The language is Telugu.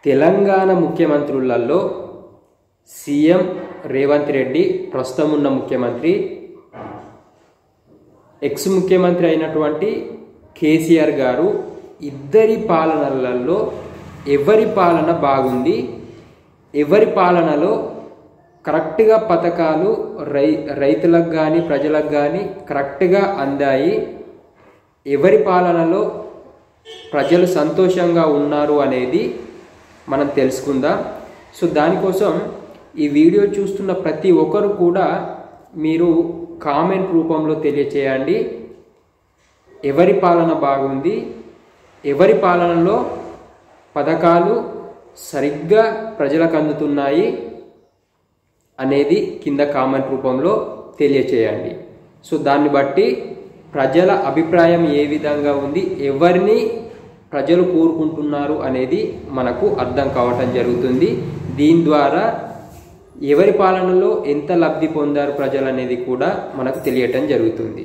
తెలంగాణ ముఖ్యమంత్రులలో సీఎం రేవంత్ రెడ్డి ప్రస్తుతం ఉన్న ముఖ్యమంత్రి, ఎక్స్ ముఖ్యమంత్రి అయినటువంటి కేసీఆర్ గారు ఇద్దరి పాలనలలో ఎవరి పాలన బాగుంది, ఎవరి పాలనలో కరెక్ట్గా పథకాలు రైతులకు కానీ ప్రజలకు కానీ కరెక్ట్గా అందాయి, ఎవరి పాలనలో ప్రజలు సంతోషంగా ఉన్నారు అనేది మనం తెలుసుకుందాం. సో దానికోసం ఈ వీడియో చూస్తున్న ప్రతి ఒక్కరు కూడా మీరు కామెంట్ రూపంలో తెలియచేయండి. ఎవరి పాలన బాగుంది, ఎవరి పాలనలో పథకాలు సరిగ్గా ప్రజలకు అందుతున్నాయి అనేది కింద కామెంట్ రూపంలో తెలియచేయండి. సో దాన్ని బట్టి ప్రజల అభిప్రాయం ఏ విధంగా ఉంది, ఎవరిని ప్రజలు కోరుకుంటున్నారు అనేది మనకు అర్థం కావటం జరుగుతుంది. దీని ద్వారా ఎవరి పాలనలో ఎంత లబ్ధి పొందారు ప్రజలు అనేది కూడా మనకు తెలియటం జరుగుతుంది.